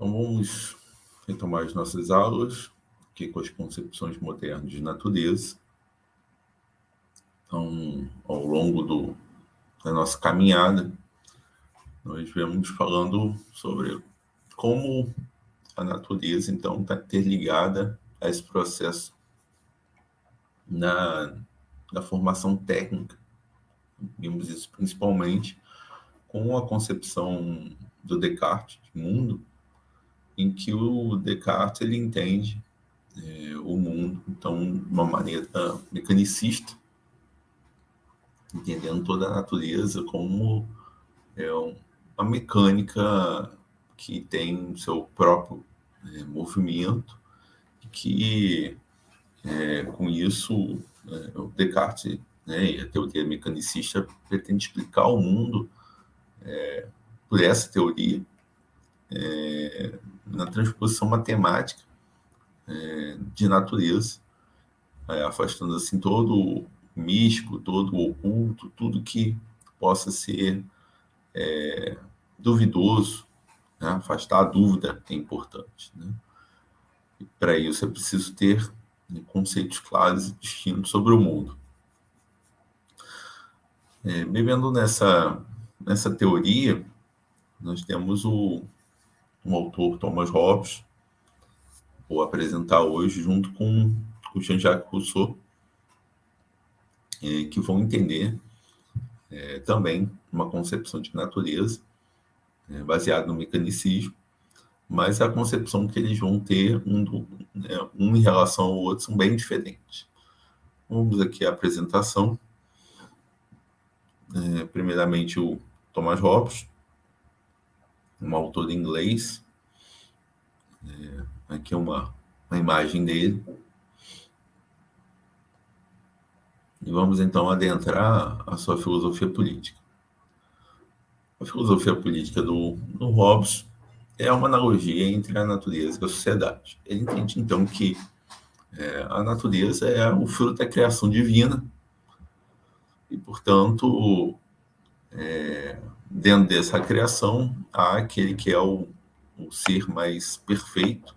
Então, vamos retomar as nossas aulas aqui com as concepções modernas de natureza. Então, ao longo da nossa caminhada, nós viemos falando sobre como a natureza, então, está interligada a esse processo na formação técnica. Vimos isso principalmente com a concepção do Descartes de mundo, em que o Descartes ele entende o mundo, então, de uma maneira mecanicista, entendendo toda a natureza como uma mecânica que tem seu próprio movimento, e que, com isso, o Descartes, e a teoria mecanicista pretende explicar o mundo por essa teoria, na transposição matemática de natureza, afastando assim todo o místico, todo o oculto, tudo que possa ser duvidoso, né? Afastar a dúvida é importante, né? E para isso é preciso ter conceitos claros e distintos sobre o mundo. Bebendo nessa teoria, nós temos um autor, Thomas Hobbes, vou apresentar hoje junto com o Jean-Jacques Rousseau, que vão entender também uma concepção de natureza baseada no mecanicismo, mas a concepção que eles vão ter um em relação ao outro são bem diferentes. Vamos aqui à apresentação. Primeiramente, o Thomas Hobbes, um autor inglês. Aqui uma imagem dele. E vamos então adentrar a sua filosofia política. A filosofia política do Hobbes é uma analogia entre a natureza e a sociedade. Ele entende então que a natureza é o fruto da criação divina e, portanto, dentro dessa criação há aquele que é o ser mais perfeito,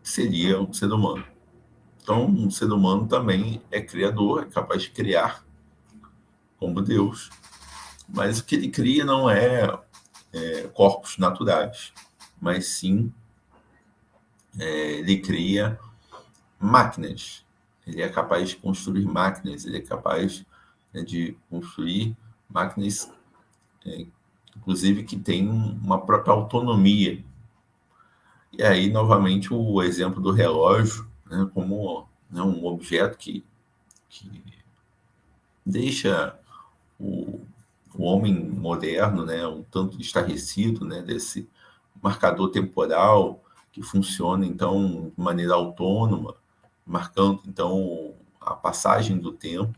que seria o ser humano. Então, o ser humano também é criador, é capaz de criar como Deus, mas o que ele cria não é corpos naturais, mas sim ele cria máquinas. Ele é capaz de construir máquinas, ele é capaz de construir máquinas, inclusive, que têm uma própria autonomia. E aí, novamente, o exemplo do relógio, como um objeto que deixa o homem moderno, um tanto estarrecido, desse marcador temporal que funciona, então, de maneira autônoma, marcando, então, a passagem do tempo.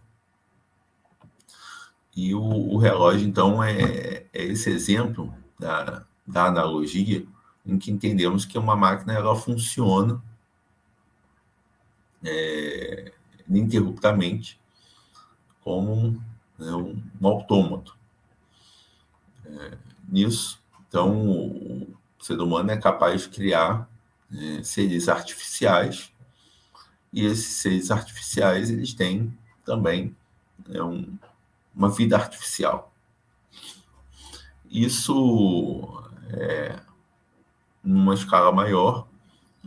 E o relógio, então, é esse exemplo da analogia em que entendemos que uma máquina ela funciona ininterruptamente como um autômato. Nisso, então, o ser humano é capaz de criar seres artificiais, e esses seres artificiais eles têm também uma vida artificial. Isso, numa escala maior,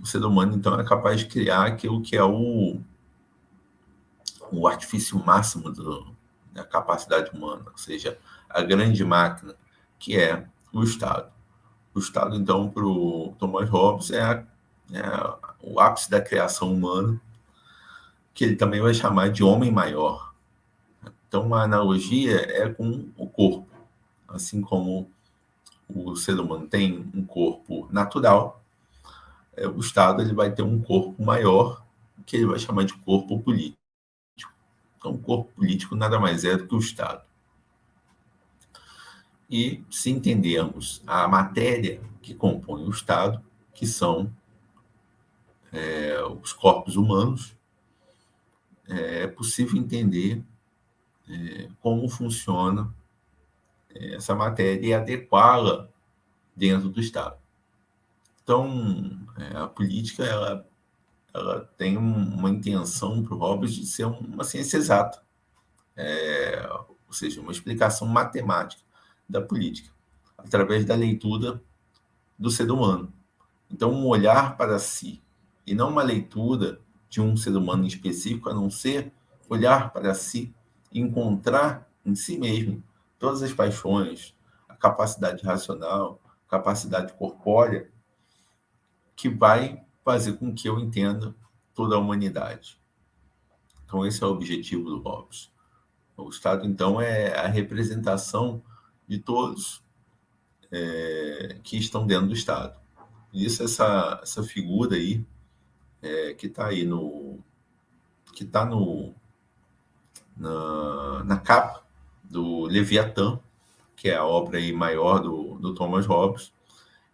o ser humano, então, é capaz de criar aquilo que é o artifício máximo da capacidade humana, ou seja, a grande máquina, que é o Estado. O Estado, então, para o Thomas Hobbes, é o ápice da criação humana, que ele também vai chamar de homem maior. Então, uma analogia é com o corpo. Assim como o ser humano tem um corpo natural, o Estado ele vai ter um corpo maior, que ele vai chamar de corpo político. Então, o corpo político nada mais é do que o Estado. E, se entendermos a matéria que compõe o Estado, que são os corpos humanos, é possível entender como funciona essa matéria e adequá-la dentro do Estado. Então, a política ela tem uma intenção para o Hobbes de ser uma ciência exata, ou seja, uma explicação matemática da política, através da leitura do ser humano. Então, um olhar para si, e não uma leitura de um ser humano em específico, a não ser olhar para si e encontrar em si mesmo todas as paixões, a capacidade racional, a capacidade corpórea, que vai fazer com que eu entenda toda a humanidade. Então, esse é o objetivo do Hobbes. O Estado, então, é a representação de todos que estão dentro do Estado. Isso, essa figura aí, que está aí que está na capa do Leviatã, que é a obra aí maior do Thomas Hobbes,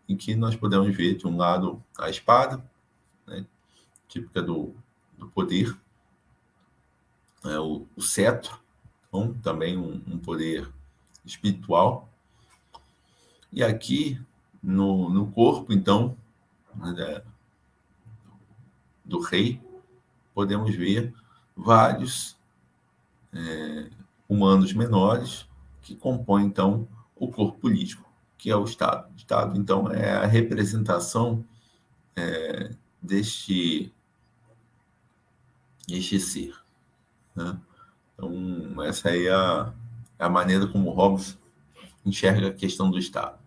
em que nós podemos ver, de um lado, a espada, né, típica do poder, o cetro, então, também um poder espiritual. E aqui, no corpo, então, né, do rei, podemos ver vários humanos menores que compõem, então, o corpo político, que é o Estado. O Estado, então, é a representação deste ser. Né? Então, essa aí é a maneira como Hobbes enxerga a questão do Estado.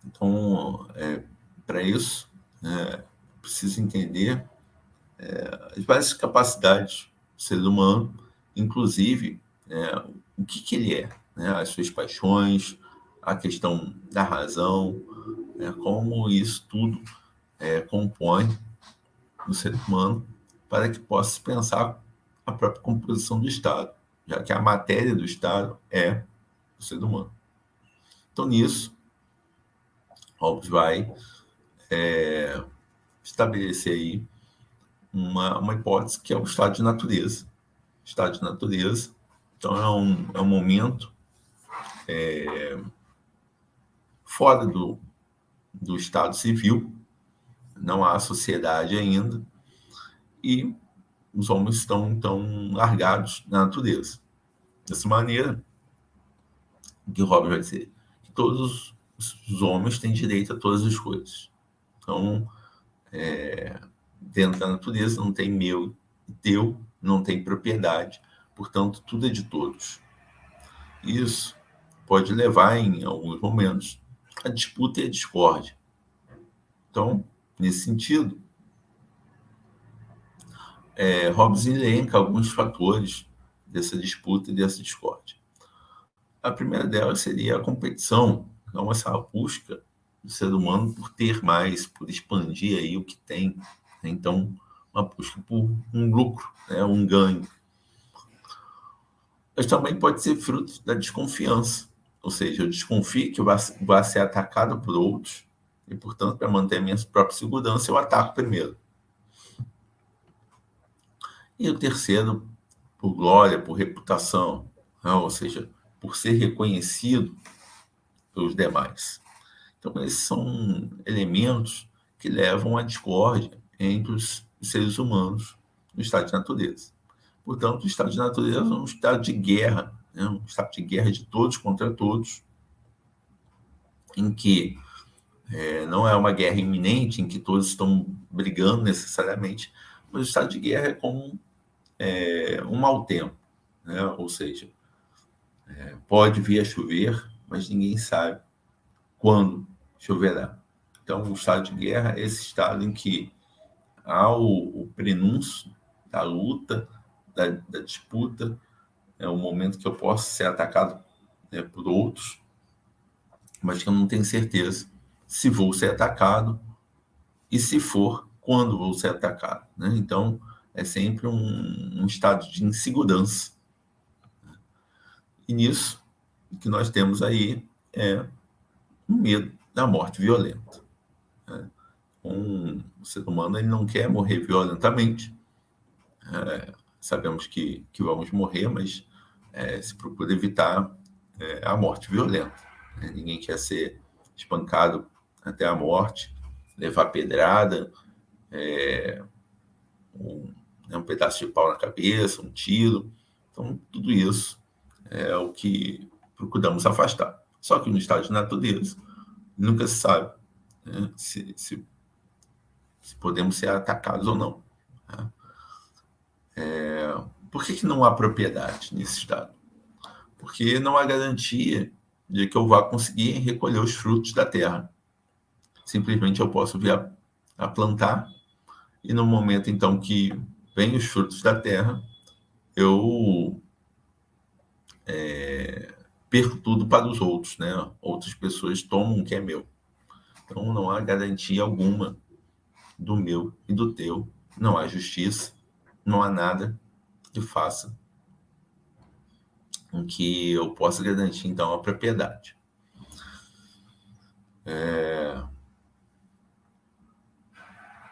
Então, para isso, preciso entender as várias capacidades do ser humano, inclusive o que ele é, né? As suas paixões, a questão da razão, como isso tudo compõe o ser humano para que possa pensar a própria composição do Estado, já que a matéria do Estado é o ser humano. Então, nisso, Hobbes vai estabelecer aí uma hipótese que é o estado de natureza. Estado de natureza, então, é um momento fora do estado civil, não há sociedade ainda, e os homens estão, então, largados na natureza. Dessa maneira, o que Hobbes vai dizer? Que todos os homens têm direito a todas as coisas. Então, dentro da natureza não tem meu e teu, não tem propriedade, portanto, tudo é de todos. Isso pode levar, em alguns momentos, a disputa e a discórdia. Então, nesse sentido, Hobbes elenca alguns fatores dessa disputa e dessa discórdia. A primeira delas seria a competição, então essa busca do ser humano por ter mais, por expandir aí o que tem. Então, uma busca por um lucro, um ganho. Mas também pode ser fruto da desconfiança, ou seja, eu desconfio que vai ser atacado por outros e, portanto, para manter a minha própria segurança, eu ataco primeiro. E o terceiro, por glória, por reputação, ou seja, por ser reconhecido pelos demais. Então, esses são elementos que levam à discórdia entre os seres humanos no estado de natureza. Portanto, o estado de natureza é um estado de guerra, um estado de guerra de todos contra todos, em que não é uma guerra iminente, em que todos estão brigando necessariamente, mas o estado de guerra é como um mau tempo, né? Ou seja, pode vir a chover, mas ninguém sabe quando choverá. Então, o estado de guerra é esse estado em que há o prenúncio da luta, da disputa, é o momento que eu posso ser atacado por outros, mas que eu não tenho certeza se vou ser atacado e, se for, quando vou ser atacado. Né? Então, é sempre um estado de insegurança. E nisso, o que nós temos aí é o medo da morte violenta. Né? O ser humano ele não quer morrer violentamente. Sabemos que vamos morrer, mas se procura evitar a morte violenta. né? Ninguém quer ser espancado até a morte, levar pedrada, um pedaço de pau na cabeça, um tiro. Então, tudo isso é o que procuramos afastar. Só que no estado de natureza, nunca se sabe, né, se podemos ser atacados ou não. Né? Por que não há propriedade nesse estado? Porque não há garantia de que eu vá conseguir recolher os frutos da terra. Simplesmente eu posso vir a plantar e no momento então que vem os frutos da terra, eu perco tudo para os outros, né? Outras pessoas tomam o que é meu. Então não há garantia alguma do meu e do teu, não há justiça, não há nada que faça com que eu possa garantir então a propriedade.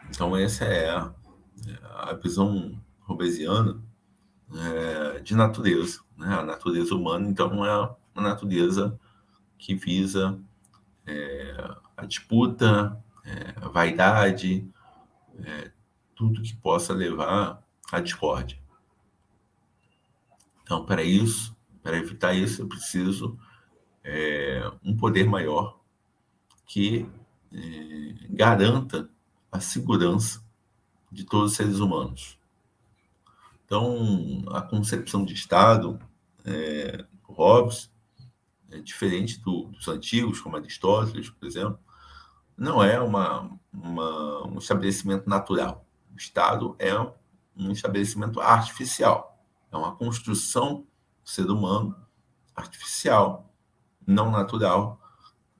Então essa é a visão hobbesiana de natureza, né? A natureza humana então é uma natureza que visa a disputa, a vaidade, tudo que possa levar à discórdia. Então, para evitar isso, eu preciso um poder maior que garanta a segurança de todos os seres humanos. Então, a concepção de Estado, Hobbes, é diferente dos antigos, como Aristóteles, por exemplo, não é um estabelecimento natural. O Estado é um estabelecimento artificial. É uma construção do ser humano artificial, não natural,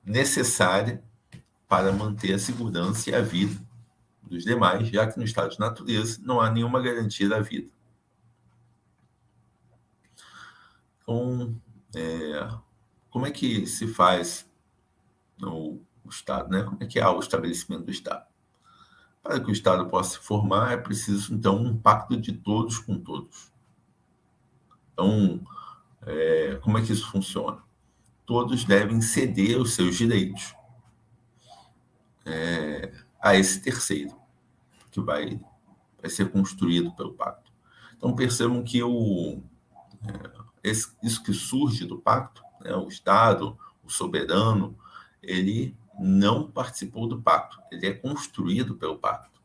necessária para manter a segurança e a vida dos demais, já que no estado de natureza não há nenhuma garantia da vida. Então, como é que se faz o Estado, né? Como é que é o estabelecimento do Estado? Para que o Estado possa se formar, é preciso, então, um pacto de todos com todos. Então, como é que isso funciona? Todos devem ceder os seus direitos a esse terceiro, que vai ser construído pelo pacto. Então, percebam que isso que surge do pacto, né, o Estado, o soberano, ele não participou do pacto, ele é construído pelo pacto.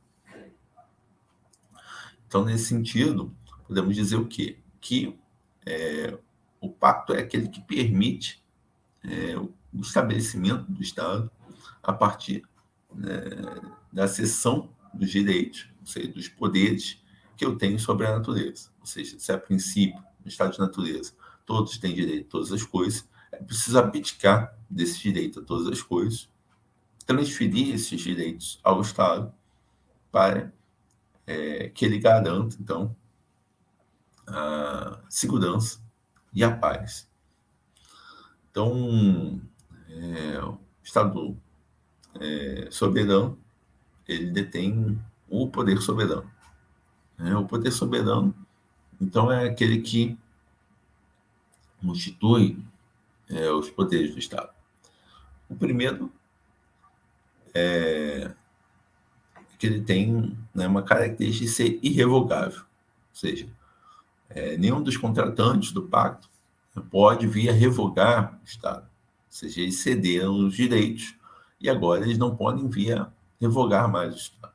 Então, nesse sentido, podemos dizer o quê? Que o pacto é aquele que permite o estabelecimento do Estado a partir da cessão dos direitos, ou seja, dos poderes que eu tenho sobre a natureza. Ou seja, se a princípio, no estado de natureza, todos têm direito a todas as coisas, é preciso abdicar desse direito a todas as coisas, transferir esses direitos ao Estado para que ele garanta, então, a segurança e a paz. Então, o Estado soberano, ele detém o poder soberano. O poder soberano, então, é aquele que constitui os poderes do Estado. O primeiro é que ele tem, né, uma característica de ser irrevogável, ou seja, nenhum dos contratantes do pacto pode vir a revogar o Estado, ou seja, eles cederam os direitos e agora eles não podem vir a revogar mais o Estado.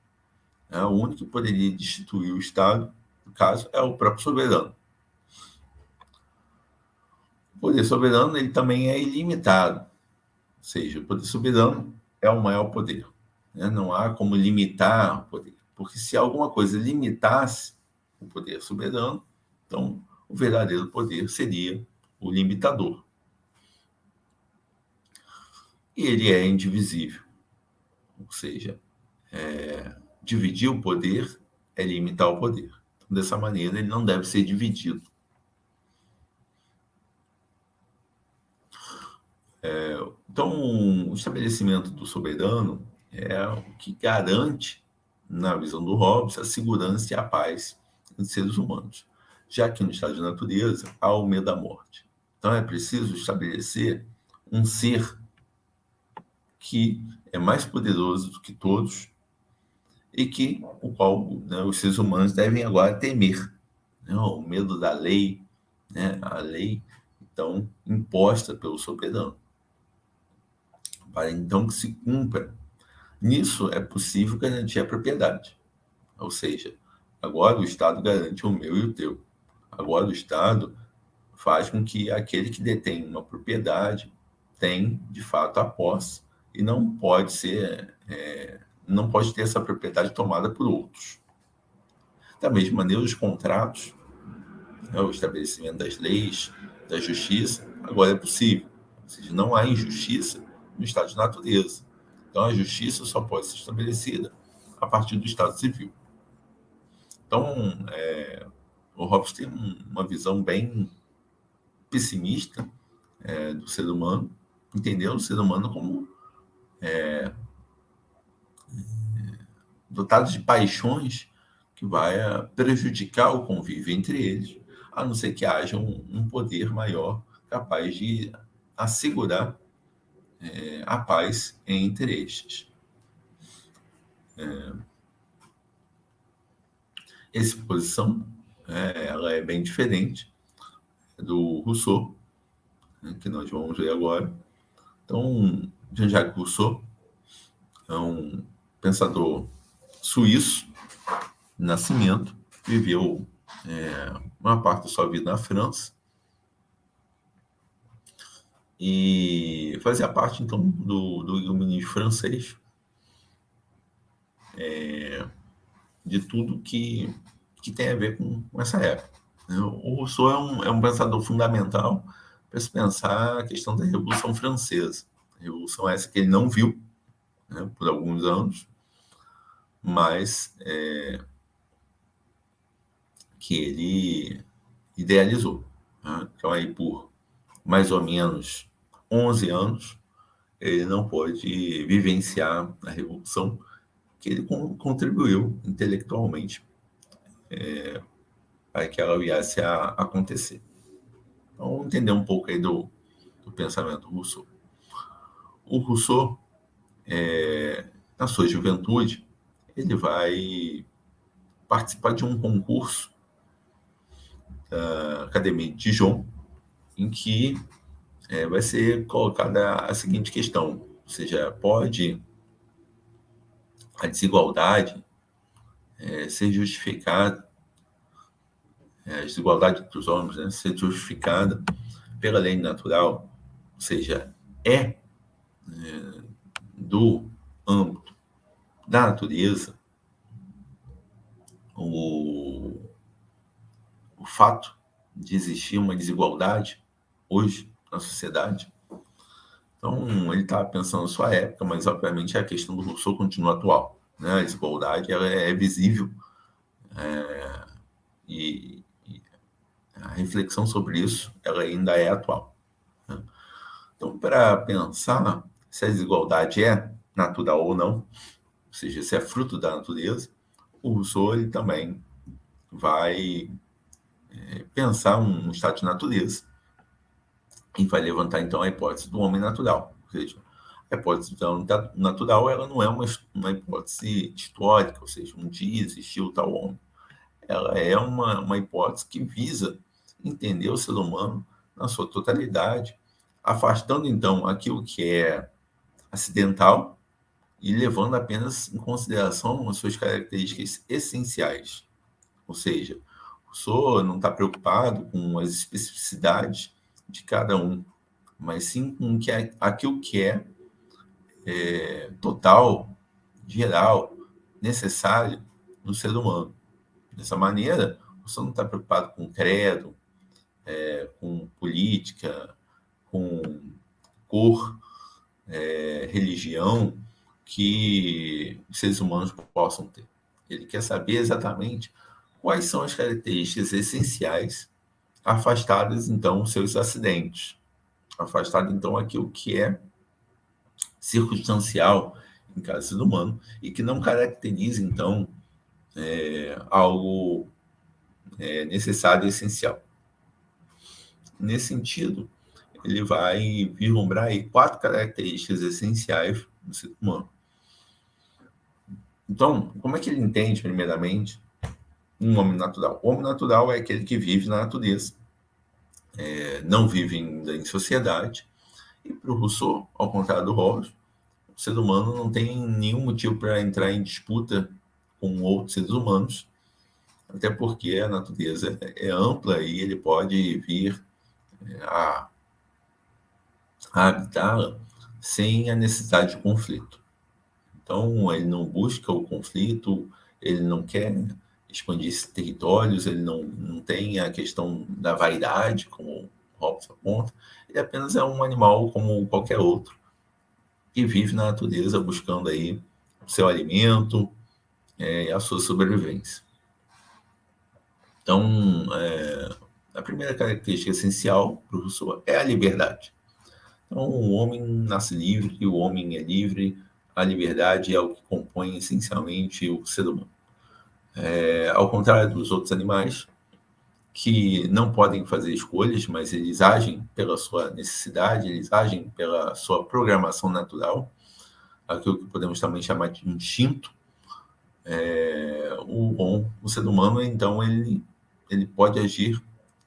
O único que poderia destituir o Estado, no caso, é o próprio soberano. O poder soberano ele também é ilimitado, ou seja, o poder soberano é o maior poder. Não há como limitar o poder, porque se alguma coisa limitasse o poder soberano, então o verdadeiro poder seria o limitador. E ele é indivisível, ou seja, dividir o poder é limitar o poder. Então, dessa maneira, ele não deve ser dividido. Então, o estabelecimento do soberano é o que garante, na visão do Hobbes, a segurança e a paz dos seres humanos, já que no estado de natureza há o medo da morte. Então, é preciso estabelecer um ser que é mais poderoso do que todos e que o qual, né, os seres humanos devem agora temer, né, o medo da lei, né, a lei então imposta pelo soberano, para então que se cumpra. Nisso é possível garantir a propriedade, ou seja, agora o Estado garante o meu e o teu. Agora o Estado faz com que aquele que detém uma propriedade tem, de fato, a posse e não pode ter essa propriedade tomada por outros. Da mesma maneira, os contratos, né, o estabelecimento das leis, da justiça, agora é possível. Ou seja, não há injustiça no estado de natureza. Então, a justiça só pode ser estabelecida a partir do estado civil. Então, o Hobbes tem uma visão bem pessimista do ser humano, entendendo o ser humano como dotado de paixões que vai prejudicar o convívio entre eles, a não ser que haja um poder maior capaz de assegurar a paz entre estes. Essa posição ela é bem diferente do Rousseau, né, que nós vamos ver agora. Então, Jean-Jacques Rousseau é um pensador suíço, de nascimento, viveu uma parte da sua vida na França e fazia parte, então, do iluminismo francês, de tudo que tem a ver com essa época. O Rousseau é um pensador fundamental para se pensar a questão da Revolução Francesa. A Revolução essa que ele não viu, né, por alguns anos, mas que ele idealizou. Né? Então, aí, por mais ou menos 11 anos, ele não pôde vivenciar a Revolução, que ele contribuiu intelectualmente para que ela viesse a acontecer. Então, vamos entender um pouco aí do pensamento do Rousseau. O Rousseau, na sua juventude, ele vai participar de um concurso da Academia de Dijon, em que vai ser colocada a seguinte questão, ou seja, pode a desigualdade ser justificada, a desigualdade entre os homens, né, ser justificada pela lei natural, ou seja, do âmbito da natureza o fato de existir uma desigualdade hoje na sociedade. Então, ele estava pensando na sua época, mas, obviamente, a questão do Rousseau continua atual. Né? A desigualdade ela é visível e a reflexão sobre isso ela ainda é atual. Né? Então, para pensar se a desigualdade é natural ou não, ou seja, se é fruto da natureza, o Rousseau ele também vai pensar um estado de natureza e vai levantar, então, a hipótese do homem natural. Ou seja, a hipótese do homem natural ela não é uma hipótese histórica, ou seja, um dia existiu tal homem. Ela é uma hipótese que visa entender o ser humano na sua totalidade, afastando, então, aquilo que é acidental e levando apenas em consideração as suas características essenciais. Ou seja, o Rousseau não está preocupado com as especificidades de cada um, mas sim com aquilo que total, geral, necessário no ser humano. Dessa maneira, você não está preocupado com credo, com política, com cor, religião, que os seres humanos possam ter. Ele quer saber exatamente quais são as características essenciais, afastadas, então, os seus acidentes. Afastado, então, aquilo que é circunstancial em cada ser humano e que não caracteriza, então, algo necessário e essencial. Nesse sentido, ele vai vislumbrar aí 4 características essenciais do ser humano. Então, como é que ele entende, primeiramente, um homem natural? O homem natural é aquele que vive na natureza, não vive ainda em sociedade. E para o Rousseau, ao contrário do Hobbes, o ser humano não tem nenhum motivo para entrar em disputa com outros seres humanos, até porque a natureza é ampla e ele pode vir a habitá-la sem a necessidade de conflito. Então, ele não busca o conflito, ele não quer expandir territórios, ele não tem a questão da vaidade, como Hobbes aponta, ele apenas é um animal como qualquer outro, que vive na natureza buscando aí o seu alimento e a sua sobrevivência. Então, a primeira característica essencial para o Rousseau é a liberdade. Então, o homem nasce livre, o homem é livre, a liberdade é o que compõe essencialmente o ser humano. Ao contrário dos outros animais, que não podem fazer escolhas, mas eles agem pela sua necessidade, eles agem pela sua programação natural, aquilo que podemos também chamar de instinto. O ser humano, então, ele pode agir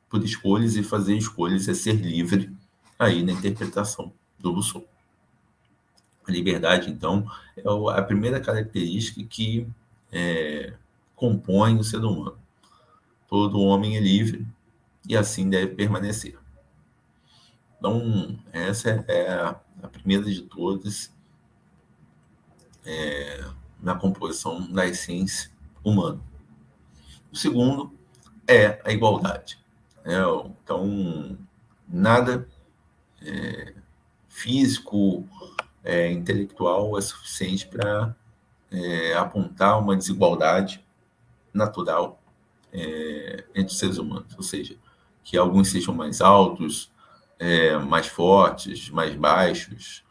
por escolhas, e fazer escolhas é ser livre aí na interpretação do Rousseau. A liberdade, então, é a primeira característica que compõe o ser humano. Todo homem é livre e assim deve permanecer. Então, essa é a primeira de todas na composição da essência humana. O segundo é a igualdade. Então, nada físico, intelectual é suficiente para apontar uma desigualdade natural entre os seres humanos, ou seja, que alguns sejam mais altos, mais fortes, mais baixos,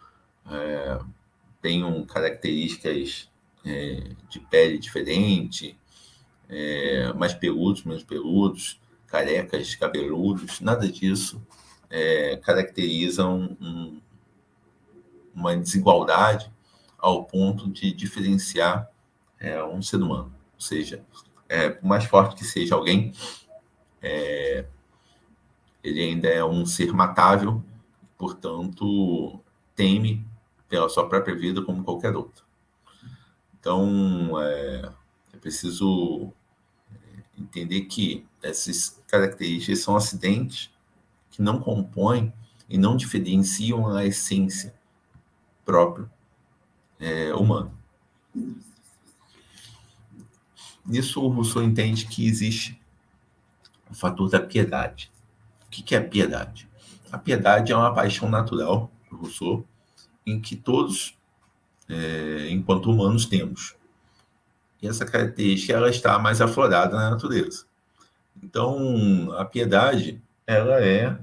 tenham características de pele diferente, mais peludos, menos peludos, carecas, cabeludos, nada disso caracterizam uma desigualdade ao ponto de diferenciar um ser humano. Ou seja, por mais forte que seja alguém, ele ainda é um ser matável, portanto, teme pela sua própria vida como qualquer outro. Então, é preciso entender que essas características são acidentes que não compõem e não diferenciam a essência própria humana. Nisso, o Rousseau entende que existe o fator da piedade. O que é a piedade? A piedade é uma paixão natural, para o Rousseau, em que todos, enquanto humanos, temos. E essa característica ela está mais aflorada na natureza. Então, a piedade ela é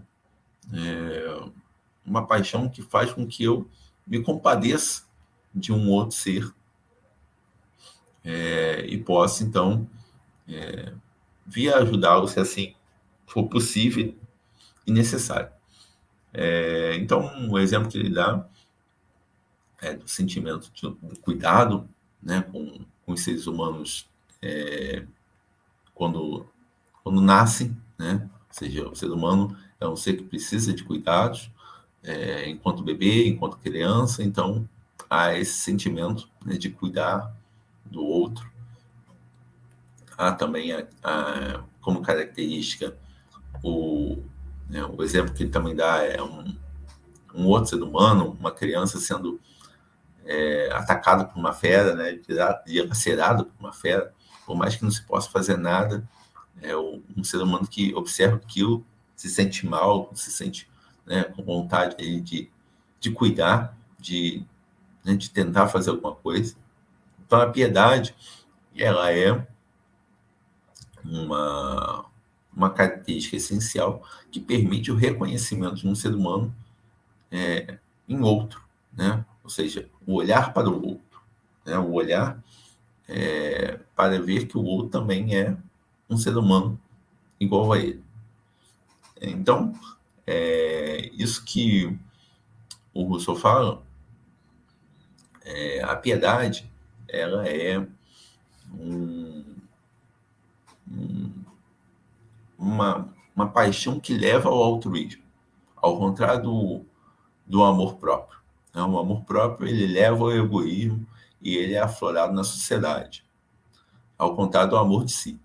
uma paixão que faz com que eu me compadeça de um outro ser e possa, então, vir ajudá-lo, se assim for possível e necessário. Então, o exemplo que ele dá é do sentimento do cuidado, né, com os seres humanos quando nascem, né? Ou seja, o ser humano é um ser que precisa de cuidados enquanto bebê, enquanto criança, então há esse sentimento, né, de cuidar do outro. Há também como característica o exemplo que ele também dá é um outro ser humano, uma criança sendo atacado por uma fera, né, dilacerado por uma fera, por mais que não se possa fazer nada, um ser humano que observa aquilo se sente mal, se sente, né, com vontade de cuidar, né, de tentar fazer alguma coisa. Então, a piedade, ela é uma característica essencial que permite o reconhecimento de um ser humano em outro, né? Ou seja, o olhar para o outro, né? O olhar para ver que o outro também é um ser humano igual a ele. Então, Isso que o Rousseau fala, a piedade, ela é uma paixão que leva ao altruísmo, ao contrário do amor próprio. O amor próprio, ele leva ao egoísmo e ele é aflorado na sociedade, ao contrário do amor de si.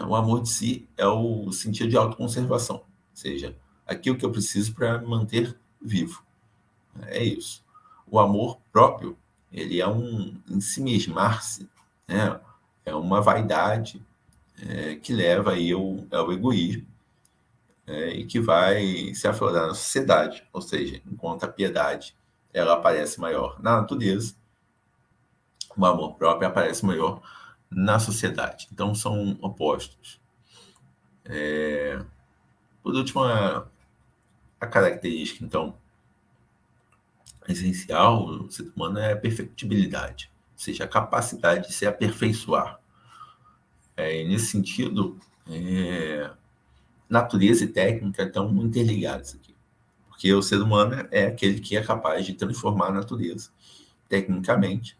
O amor de si é o sentido de autoconservação, ou seja, aquilo que eu preciso para me manter vivo. É isso. O amor próprio, ele é um ensimismar-se, né? É uma vaidade que leva aí ao egoísmo e que vai se aflorar na sociedade, ou seja, enquanto a piedade ela aparece maior na natureza, o amor próprio aparece maior na sociedade. Então, são opostos. Por último, a característica, então, essencial do ser humano é a perfectibilidade, ou seja, a capacidade de se aperfeiçoar. E nesse sentido, natureza e técnica estão interligados aqui, porque o ser humano é aquele que é capaz de transformar a natureza tecnicamente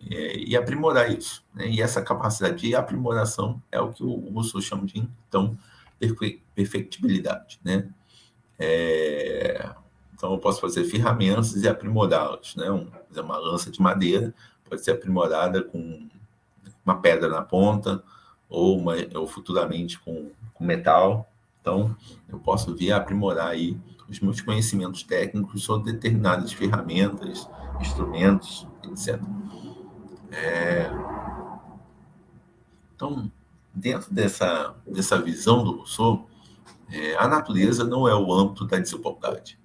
e aprimorar isso. Né? E essa capacidade de aprimoração é o que o Rousseau chama de, então, perfectibilidade. Né? Então, eu posso fazer ferramentas e aprimorá-las. Né? Uma lança de madeira pode ser aprimorada com uma pedra na ponta ou futuramente com metal. Então, eu posso vir a aprimorar aí os meus conhecimentos técnicos sobre determinadas ferramentas, instrumentos, etc. Então, dentro dessa visão do Rousseau, a natureza não é o âmbito da desigualdade.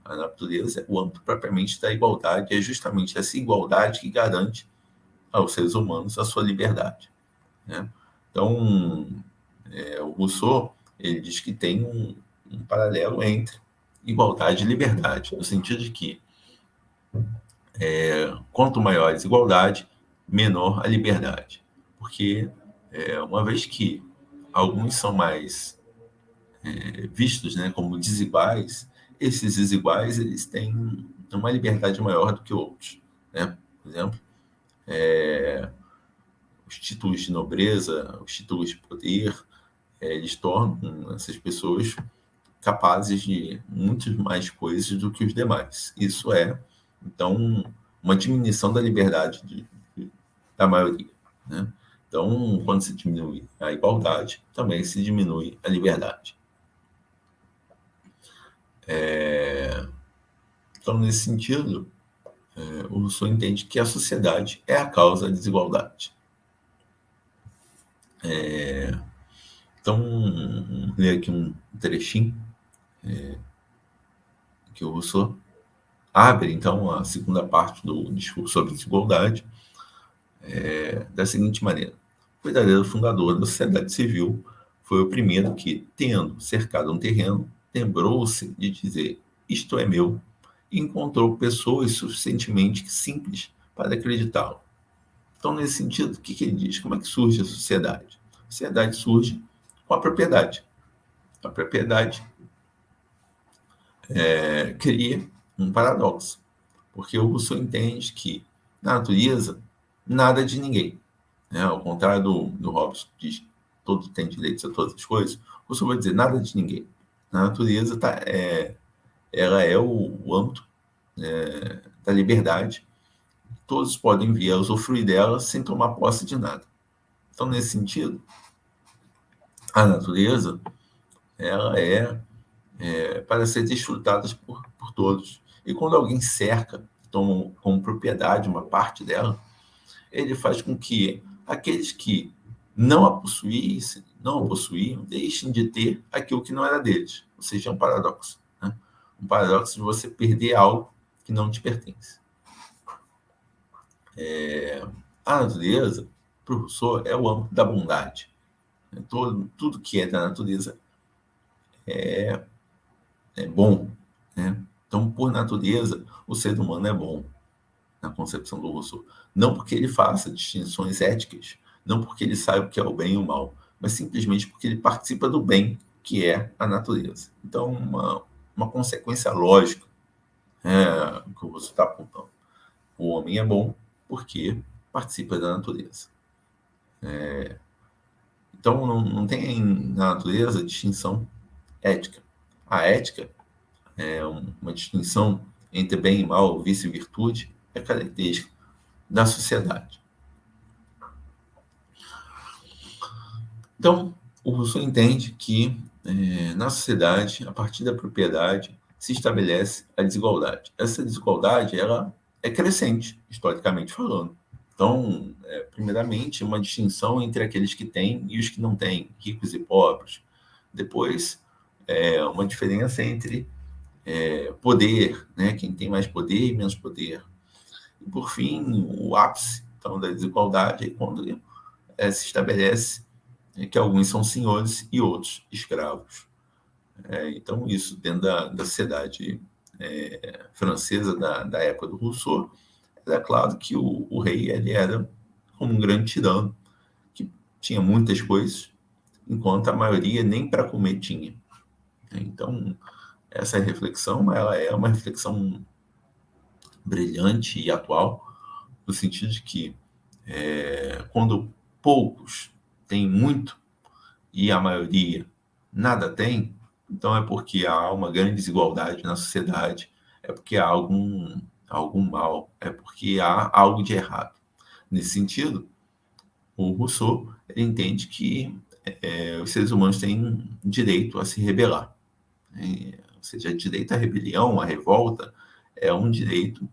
A natureza é o âmbito propriamente da igualdade, é justamente essa igualdade que garante aos seres humanos a sua liberdade. Né? Então, o Rousseau ele diz que tem um paralelo entre igualdade e liberdade, no sentido de que quanto maior a desigualdade, menor a liberdade. Porque, uma vez que alguns são mais vistos, né, como desiguais, esses desiguais eles têm uma liberdade maior do que outros. Né? Por exemplo, os títulos de nobreza, os títulos de poder, eles tornam essas pessoas capazes de muitas mais coisas do que os demais. Isso é, então, uma diminuição da liberdade da maioria. Né? Então, quando se diminui a igualdade, também se diminui a liberdade. Então, nesse sentido, o Rousseau entende que a sociedade é a causa da desigualdade. Então, vou ler aqui um trechinho que o Rousseau abre, então, a segunda parte do discurso sobre desigualdade da seguinte maneira. O verdadeiro fundador da sociedade civil foi o primeiro que, tendo cercado um terreno, lembrou-se de dizer, isto é meu, e encontrou pessoas suficientemente simples para acreditá-lo. Então, nesse sentido, o que ele diz? Como é que surge a sociedade? A sociedade surge com a propriedade. A propriedade cria um paradoxo, porque o Rousseau entende que, na natureza, nada é de ninguém. Né? Ao contrário do Hobbes, que diz que todo tem direitos a todas as coisas, o Rousseau vai dizer nada de ninguém. Na natureza, ela é o âmbito da liberdade. Todos podem vir a usufruir dela sem tomar posse de nada. Então, nesse sentido, a natureza ela é para ser desfrutada por todos. E quando alguém cerca, toma como propriedade uma parte dela, ele faz com que aqueles que não a possuíam, deixem de ter aquilo que não era deles. Ou seja, é um paradoxo. Né? Um paradoxo de você perder algo que não te pertence. A natureza, para o Rousseau, é o âmbito da bondade. Tudo que é da natureza é bom. Né? Então, por natureza, o ser humano é bom, na concepção do Rousseau. Não porque ele faça distinções éticas, não porque ele saiba o que é o bem e o mal, mas simplesmente porque ele participa do bem, que é a natureza. Então, uma consequência lógica que você está apontando. O homem é bom porque participa da natureza. Então, não tem na natureza distinção ética. A ética é uma distinção entre bem e mal, vício e virtude, é característica da sociedade. Então, o Rousseau entende que na sociedade, a partir da propriedade, se estabelece a desigualdade. Essa desigualdade ela é crescente, historicamente falando. Então, primeiramente, uma distinção entre aqueles que têm e os que não têm, ricos e pobres. Depois, uma diferença entre poder, né? Quem tem mais poder e menos poder. E, por fim, o ápice então, da desigualdade é quando se estabelece que alguns são senhores e outros escravos. Então, isso dentro da sociedade francesa da época do Rousseau, é claro que o rei ele era como um grande tirano, que tinha muitas coisas, enquanto a maioria nem para comer tinha. Então, essa reflexão ela é uma reflexão brilhante e atual, no sentido de que quando poucos têm muito e a maioria nada tem, então é porque há uma grande desigualdade na sociedade, é porque há algum mal, é porque há algo de errado. Nesse sentido, o Rousseau ele entende que os seres humanos têm direito a se rebelar. Ou seja, direito à rebelião, à revolta, é um direito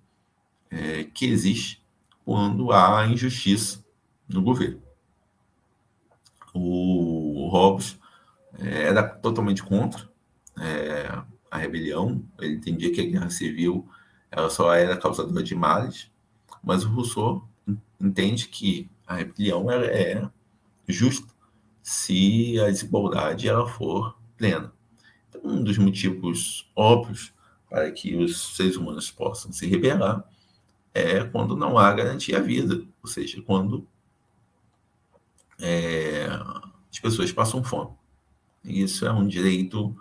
que existe quando há injustiça no governo. O Hobbes era totalmente contra a rebelião, ele entendia que a guerra civil ela só era causadora de males, mas o Rousseau entende que a rebelião ela é justa se a desigualdade ela for plena. Então, um dos motivos óbvios para que os seres humanos possam se rebelar é quando não há garantia à vida, ou seja, quando as pessoas passam fome. E isso é um direito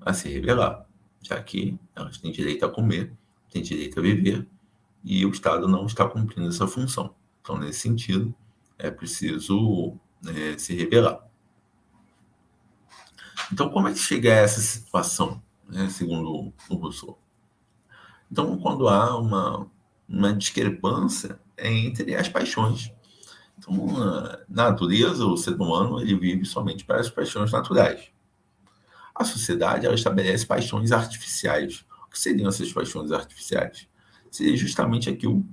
a se rebelar, já que elas têm direito a comer, têm direito a viver, e o Estado não está cumprindo essa função. Então, nesse sentido, é preciso se rebelar. Então, como é que chega a essa situação, segundo o Rousseau? Então, quando há uma discrepância entre as paixões. Então, na natureza, o ser humano ele vive somente para as paixões naturais. A sociedade ela estabelece paixões artificiais. O que seriam essas paixões artificiais? Seria justamente aquilo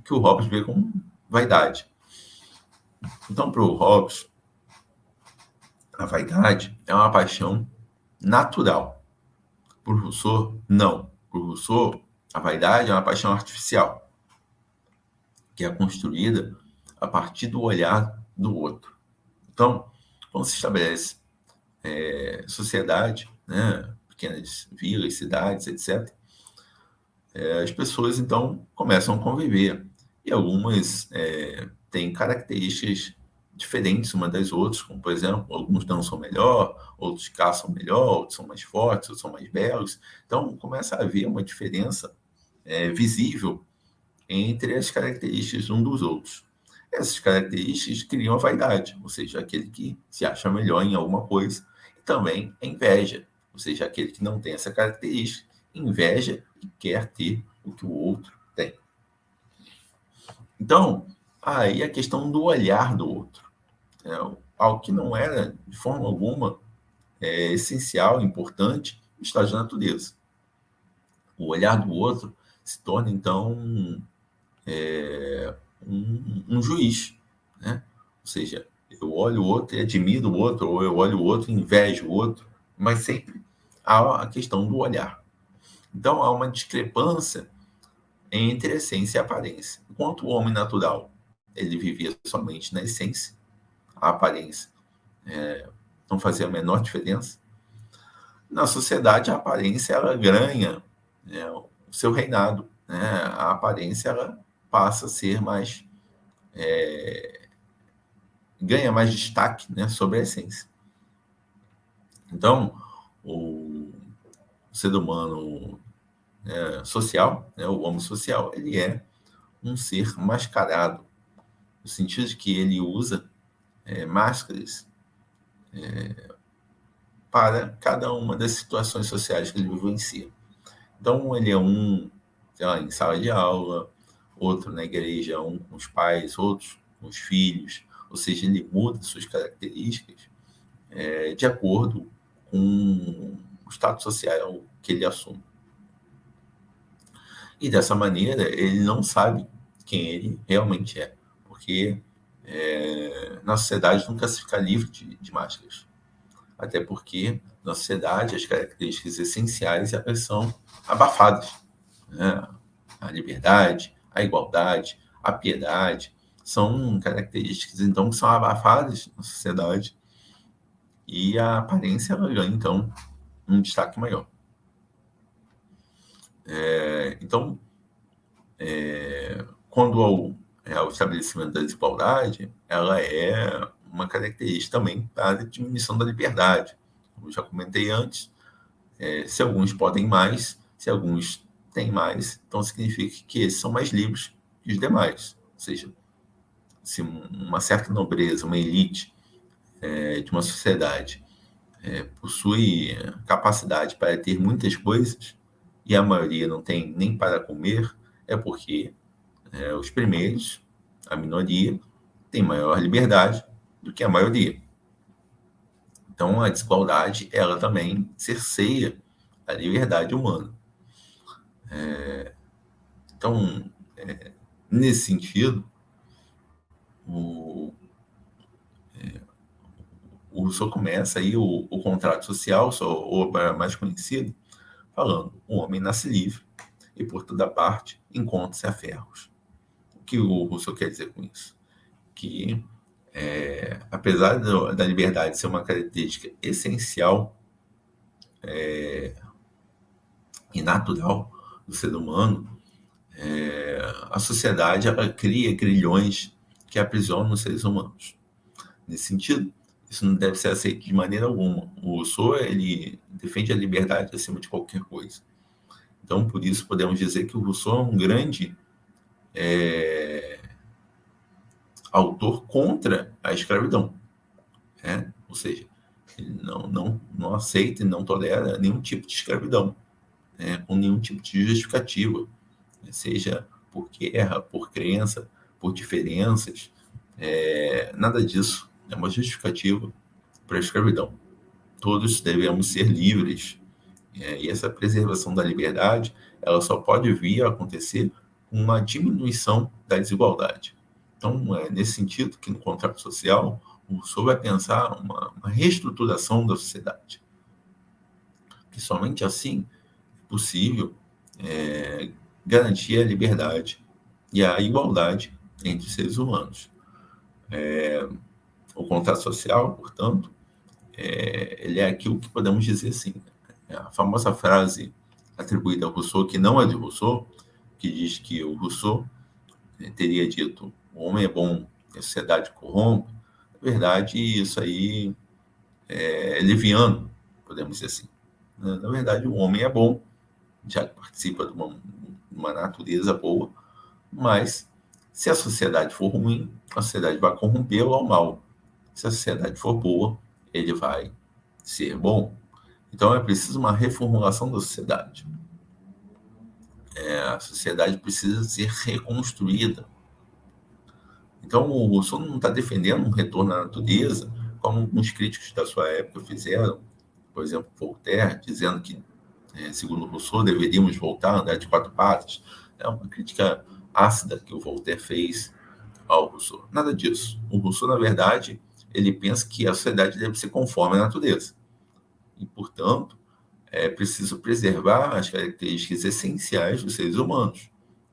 que o Hobbes vê como vaidade. Então, para o Hobbes, a vaidade é uma paixão natural. Para o Rousseau, não. Para o Rousseau, a vaidade é uma paixão artificial, que é construída a partir do olhar do outro. Então, quando se estabelece sociedade, né, pequenas vilas, cidades, etc., as pessoas, então, começam a conviver. E algumas têm características diferentes uma das outras, como, por exemplo, alguns dançam melhor, outros caçam melhor, outros são mais fortes, outros são mais belos. Então, começa a haver uma diferença visível entre as características um dos outros. Essas características criam a vaidade, ou seja, aquele que se acha melhor em alguma coisa, e também a inveja, ou seja, aquele que não tem essa característica, inveja e quer ter o que o outro tem. Então, aí a questão do olhar do outro, algo que não era, de forma alguma, essencial, importante, no estado de natureza. O olhar do outro se torna, então, um juiz, né? Ou seja, eu olho o outro e admiro o outro, ou eu olho o outro e invejo o outro, mas sempre há a questão do olhar. Então, há uma discrepância entre essência e aparência. Enquanto o homem natural, ele vivia somente na essência, a aparência não fazia a menor diferença. Na sociedade, a aparência ela ganha o seu reinado, né? A aparência ela passa a ser mais ganha mais destaque, né, sobre a essência. Então, o ser humano social, né, o homem social, ele é um ser mascarado, no sentido de que ele usa máscaras para cada uma das situações sociais que ele vivencia. Então, ele é sei lá, em sala de aula, outro na igreja, um com os pais, outros com os filhos, ou seja, ele muda suas características de acordo com o status social que ele assume. E dessa maneira, ele não sabe quem ele realmente é, porque na sociedade nunca se fica livre de máscaras. Até porque na sociedade as características essenciais elas são abafadas, né? A liberdade, a igualdade, a piedade, são características então que são abafadas na sociedade e a aparência ela ganha então um destaque maior. Então, quando ao estabelecimento da desigualdade, ela é uma característica também para a diminuição da liberdade. Como eu já comentei antes, se alguns podem mais, se alguns têm mais, então significa que esses são mais livres que os demais. Ou seja, se uma certa nobreza, uma elite de uma sociedade possui capacidade para ter muitas coisas e a maioria não tem nem para comer, é porque os primeiros, a minoria, tem maior liberdade do que a maioria. Então, a desigualdade, ela também cerceia a liberdade humana. Então, nesse sentido, o Rousseau começa aí o contrato social, sua obra mais conhecida, falando: o homem nasce livre e por toda parte encontra-se a ferros. O que o Rousseau quer dizer com isso? Que, apesar da liberdade ser uma característica essencial e natural do ser humano, a sociedade ela cria grilhões que aprisionam os seres humanos. Nesse sentido, isso não deve ser aceito de maneira alguma. O Rousseau ele defende a liberdade acima de qualquer coisa. Então, por isso, podemos dizer que o Rousseau é um grande autor contra a escravidão. Ou seja, ele não aceita e não tolera nenhum tipo de escravidão, com nenhum tipo de justificativa, seja por guerra, por crença, por diferenças, nada disso é uma justificativa para a escravidão. Todos devemos ser livres, e essa preservação da liberdade ela só pode vir a acontecer com uma diminuição da desigualdade. Então, é nesse sentido que no contrato social o Rousseau vai pensar uma reestruturação da sociedade, que somente assim é possível garantir a liberdade e a igualdade entre os seres humanos. O contrato social, portanto, ele é aquilo que podemos dizer assim, a famosa frase atribuída a Rousseau, que não é de Rousseau, que diz que o Rousseau teria dito: o homem é bom e a sociedade corrompe. Na verdade, isso aí é leviano, podemos dizer assim. Na verdade, o homem é bom, já que participa de uma natureza boa, mas se a sociedade for ruim, a sociedade vai corrompê-lo ao mal. Se a sociedade for boa, ele vai ser bom. Então é preciso uma reformulação da sociedade. A sociedade precisa ser reconstruída. Então o Rousseau não está defendendo um retorno à natureza, como alguns críticos da sua época fizeram, por exemplo, Voltaire, dizendo que, segundo Rousseau, deveríamos voltar a andar de quatro patas. É uma crítica ácida que o Voltaire fez ao Rousseau. Nada disso. O Rousseau, na verdade, ele pensa que a sociedade deve ser conforme à natureza. E, portanto, é preciso preservar as características essenciais dos seres humanos.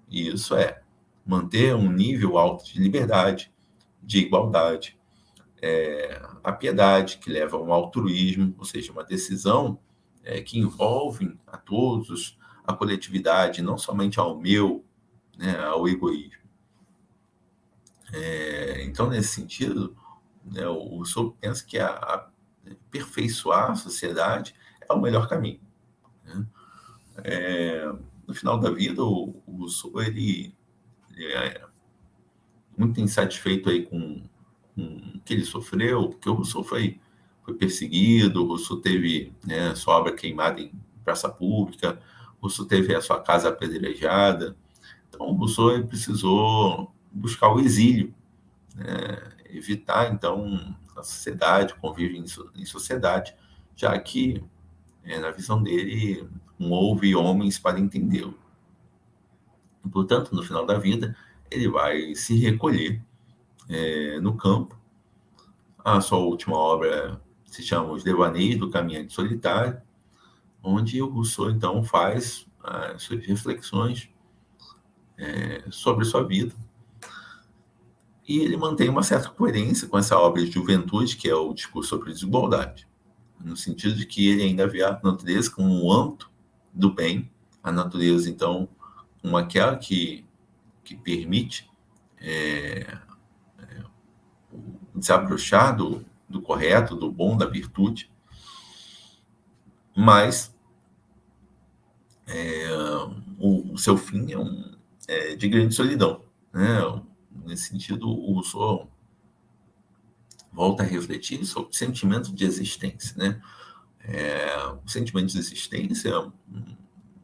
E isso é manter um nível alto de liberdade, de igualdade, a piedade, que leva ao altruísmo, ou seja, uma decisão que envolve a todos, a coletividade, não somente ao meu, ao egoísmo. Então, nesse sentido, o Rousseau pensa que aperfeiçoar a sociedade é o melhor caminho. No final da vida, o Rousseau, ele é muito insatisfeito aí com o que ele sofreu, porque o Rousseau foi perseguido, o Rousseau teve, né, sua obra queimada em praça pública, o Rousseau teve a sua casa apedrejada. Então, o Rousseau ele precisou buscar o exílio, né, evitar, então, a sociedade, convívio em sociedade, já que, na visão dele, não houve homens para entendê-lo. E, portanto, no final da vida, ele vai se recolher no campo. A sua última obra se chama Os Devaneios do Caminhante Solitário, onde o Rousseau, então, faz as suas reflexões sobre sua vida. E ele mantém uma certa coerência com essa obra de juventude, que é o Discurso sobre a Desigualdade, no sentido de que ele ainda vê a natureza como um âmbito do bem, a natureza, então, como aquela que permite o desabrochar do correto, do bom, da virtude, mas o seu fim é de grande solidão, né? Nesse sentido, o Rousseau volta a refletir sobre o sentimento de existência, né? O sentimento de existência é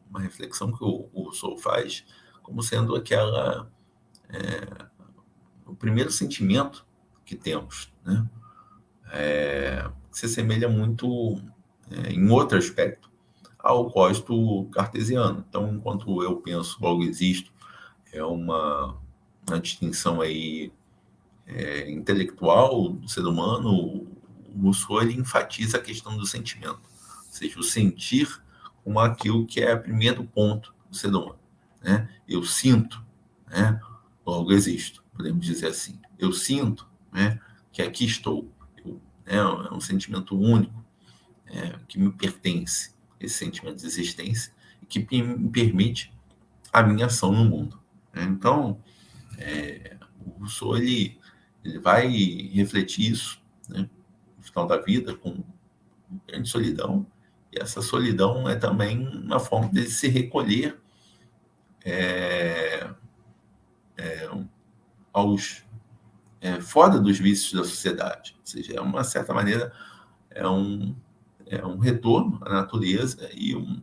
uma reflexão que o Rousseau faz como sendo o primeiro sentimento que temos, né? Se assemelha muito, em outro aspecto, ao código cartesiano. Então, enquanto eu penso, logo existo, é uma distinção aí intelectual do ser humano. O Rousseau ele enfatiza a questão do sentimento, ou seja, o sentir como aquilo que é o primeiro ponto do ser humano, né? Eu sinto, né? Logo existo, podemos dizer assim. Eu sinto, né, que aqui estou. É um sentimento único, que me pertence, esse sentimento de existência, e que me permite a minha ação no mundo, né? Então, o Rousseau ele vai refletir isso, né, no final da vida, com grande solidão, e essa solidão é também uma forma de se recolher aos fora dos vícios da sociedade, ou seja, é uma certa maneira é um, é um retorno à natureza e um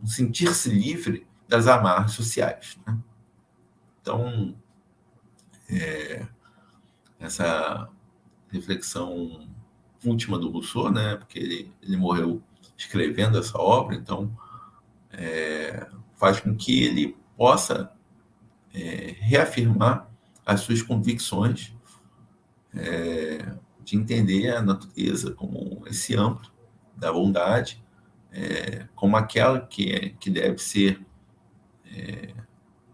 sentir-se livre das amarras sociais, né? Então, essa reflexão última do Rousseau, né? Porque ele morreu escrevendo essa obra, então faz com que ele possa reafirmar as suas convicções de entender a natureza como esse âmbito da bondade, como aquela que deve ser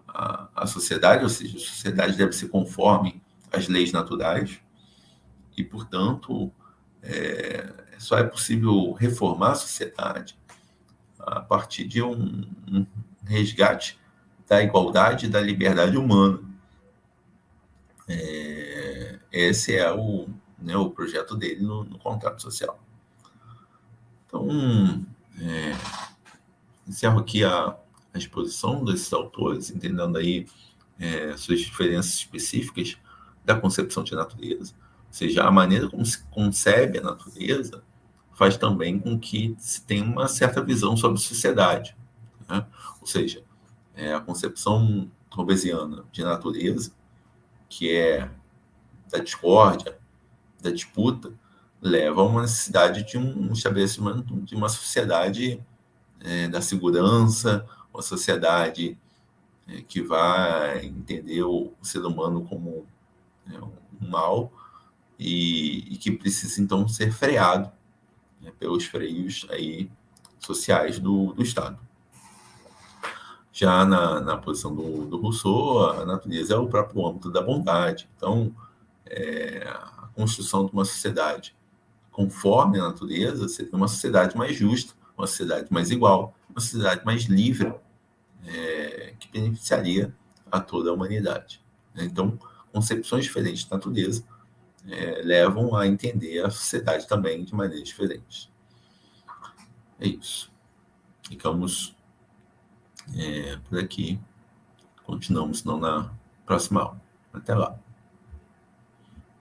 a sociedade, ou seja, a sociedade deve ser conforme às leis naturais e, portanto, só é possível reformar a sociedade a partir de um resgate da igualdade e da liberdade humana. Esse é o projeto dele no contrato social. Então, encerro aqui a exposição desses autores, entendendo aí suas diferenças específicas da concepção de natureza. Ou seja, a maneira como se concebe a natureza faz também com que se tenha uma certa visão sobre a sociedade, né? Ou seja, a concepção hobbesiana de natureza, que é da discórdia, da disputa, leva a uma necessidade de um estabelecimento de uma sociedade da segurança, uma sociedade que vai entender o ser humano como um mal e que precisa então ser freado, né, pelos freios aí sociais do Estado. Já na posição do Rousseau, a natureza é o próprio âmbito da bondade. Então, a construção de uma sociedade conforme a natureza seria uma sociedade mais justa, uma sociedade mais igual, uma sociedade mais livre, que beneficiaria a toda a humanidade. Então, concepções diferentes de natureza levam a entender a sociedade também de maneiras diferentes. É isso. ficamos por aqui. Continuamos não na próxima aula. Até lá.